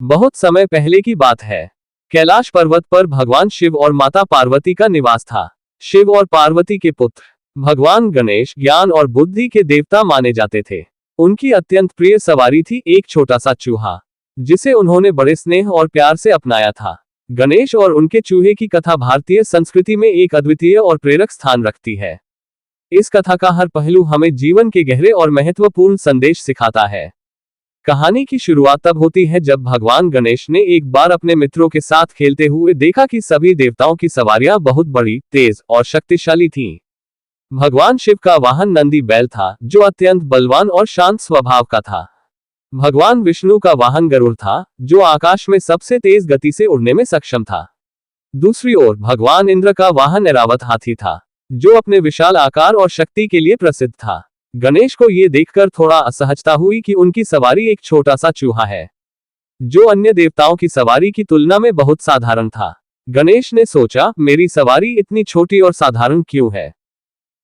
बहुत समय पहले की बात है। कैलाश पर्वत पर भगवान शिव और माता पार्वती का निवास था। शिव और पार्वती के पुत्र भगवान गणेश ज्ञान और बुद्धि के देवता माने जाते थे। उनकी अत्यंत प्रिय सवारी थी एक छोटा सा चूहा, जिसे उन्होंने बड़े स्नेह और प्यार से अपनाया था। गणेश और उनके चूहे की कथा भारतीय संस्कृति में एक अद्वितीय और प्रेरक स्थान रखती है। इस कथा का हर पहलू हमें जीवन के गहरे और महत्वपूर्ण संदेश सिखाता है। कहानी की शुरुआत तब होती है जब भगवान गणेश ने एक बार अपने मित्रों के साथ खेलते हुए देखा कि सभी देवताओं की सवारियां बहुत बड़ी, तेज और शक्तिशाली थीं। भगवान शिव का वाहन नंदी बैल था, जो अत्यंत बलवान और शांत स्वभाव का था। भगवान विष्णु का वाहन गरुड़ था, जो आकाश में सबसे तेज गति से उड़ने में सक्षम था। दूसरी ओर भगवान इंद्र का वाहन ऐरावत हाथी था, जो अपने विशाल आकार और शक्ति के लिए प्रसिद्ध था। गणेश को ये देखकर थोड़ा असहजता हुई कि उनकी सवारी एक छोटा सा चूहा है, जो अन्य देवताओं की सवारी की तुलना में बहुत साधारण था। गणेश ने सोचा, मेरी सवारी इतनी छोटी और साधारण क्यों है?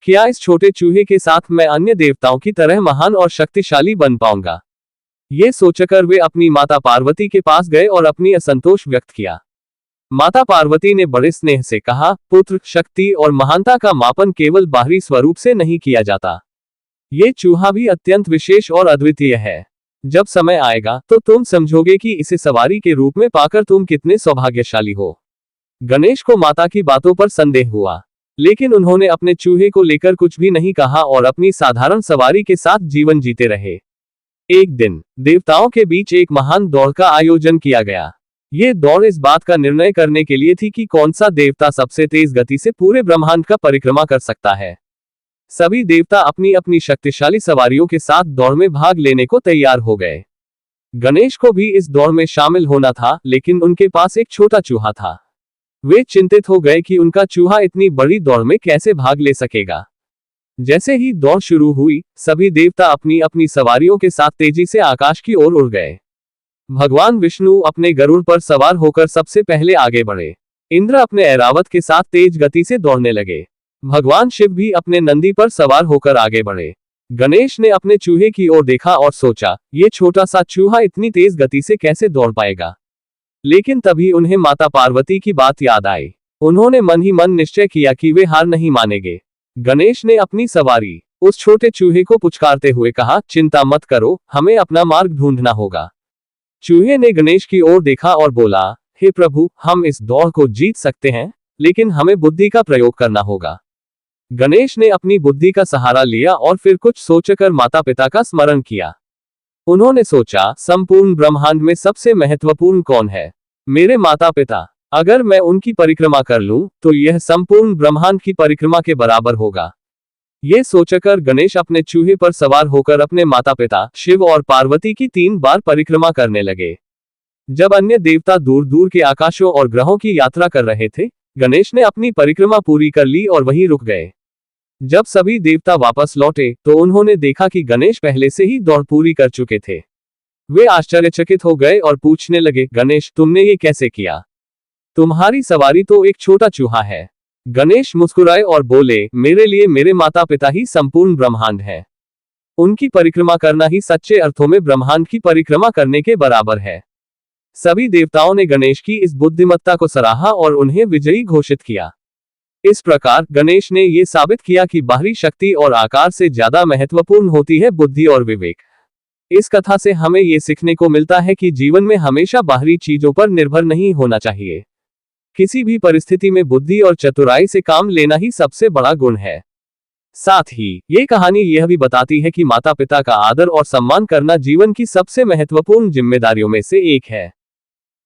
क्या इस छोटे चूहे के साथ मैं अन्य देवताओं की तरह महान और शक्तिशाली बन पाऊंगा? ये सोचकर वे अपनी माता पार्वती के पास गए और अपनी असंतोष व्यक्त किया। माता पार्वती ने बड़े स्नेह से कहा, पुत्र, शक्ति और महानता का मापन केवल बाहरी स्वरूप से नहीं किया जाता। ये चूहा भी अत्यंत विशेष और अद्वितीय है। जब समय आएगा तो तुम समझोगे कि इसे सवारी के रूप में पाकर तुम कितने सौभाग्यशाली हो। गणेश को माता की बातों पर संदेह हुआ, लेकिन उन्होंने अपने चूहे को लेकर कुछ भी नहीं कहा और अपनी साधारण सवारी के साथ जीवन जीते रहे। एक दिन देवताओं के बीच एक महान दौड़ का आयोजन किया गया। ये दौड़ इस बात का निर्णय करने के लिए थी कि कौन सा देवता सबसे तेज गति से पूरे ब्रह्मांड का परिक्रमा कर सकता है। सभी देवता अपनी अपनी शक्तिशाली सवारियों के साथ दौड़ में भाग लेने को तैयार हो गए। गणेश को भी इस दौड़ में शामिल होना था, लेकिन उनके पास एक छोटा चूहा था। वे चिंतित हो गए कि उनका चूहा इतनी बड़ी दौड़ में कैसे भाग ले सकेगा। जैसे ही दौड़ शुरू हुई, सभी देवता अपनी अपनी सवारियों के साथ तेजी से आकाश की ओर उड़ गए। भगवान विष्णु अपने गरुड़ पर सवार होकर सबसे पहले आगे बढ़े। इंद्र अपने ऐरावत के साथ तेज गति से दौड़ने लगे। भगवान शिव भी अपने नंदी पर सवार होकर आगे बढ़े। गणेश ने अपने चूहे की ओर देखा और सोचा, ये छोटा सा चूहा इतनी तेज गति से कैसे दौड़ पाएगा। लेकिन तभी उन्हें माता पार्वती की बात याद आई। उन्होंने मन ही मन निश्चय किया कि वे हार नहीं मानेंगे। गणेश ने अपनी सवारी उस छोटे चूहे को पुचकारते हुए कहा, चिंता मत करो, हमें अपना मार्ग ढूंढना होगा। चूहे ने गणेश की ओर देखा और बोला, हे प्रभु, हम इस दौड़ को जीत सकते हैं, लेकिन हमें बुद्धि का प्रयोग करना होगा। गणेश ने अपनी बुद्धि का सहारा लिया और फिर कुछ सोचकर माता पिता का स्मरण किया। उन्होंने सोचा, संपूर्ण ब्रह्मांड में सबसे महत्वपूर्ण कौन है? मेरे माता पिता। अगर मैं उनकी परिक्रमा कर लूं, तो यह संपूर्ण ब्रह्मांड की परिक्रमा के बराबर होगा। ये सोचकर गणेश अपने चूहे पर सवार होकर अपने माता पिता शिव और पार्वती की 3 बार परिक्रमा करने लगे। जब अन्य देवता दूर दूर के आकाशों और ग्रहों की यात्रा कर रहे थे, गणेश ने अपनी परिक्रमा पूरी कर ली और वहीं रुक गए। जब सभी देवता वापस लौटे तो उन्होंने देखा कि गणेश पहले से ही दौड़ पूरी कर चुके थे। वे आश्चर्यचकित हो गए और पूछने लगे, गणेश, तुमने ये कैसे किया? तुम्हारी सवारी तो एक छोटा चूहा है। गणेश मुस्कुराए और बोले, मेरे लिए मेरे माता पिता ही संपूर्ण ब्रह्मांड है। उनकी परिक्रमा करना ही सच्चे अर्थों में ब्रह्मांड की परिक्रमा करने के बराबर है। सभी देवताओं ने गणेश की इस बुद्धिमत्ता को सराहा और उन्हें विजयी घोषित किया। इस प्रकार गणेश ने यह साबित किया कि बाहरी शक्ति और आकार से ज्यादा महत्वपूर्ण होती है बुद्धि और विवेक। इस कथा से हमें ये सीखने को मिलता है कि जीवन में हमेशा बाहरी चीजों पर निर्भर नहीं होना चाहिए। किसी भी परिस्थिति में बुद्धि और चतुराई से काम लेना ही सबसे बड़ा गुण है। साथ ही ये कहानी यह भी बताती है कि माता पिता का आदर और सम्मान करना जीवन की सबसे महत्वपूर्ण जिम्मेदारियों में से एक है।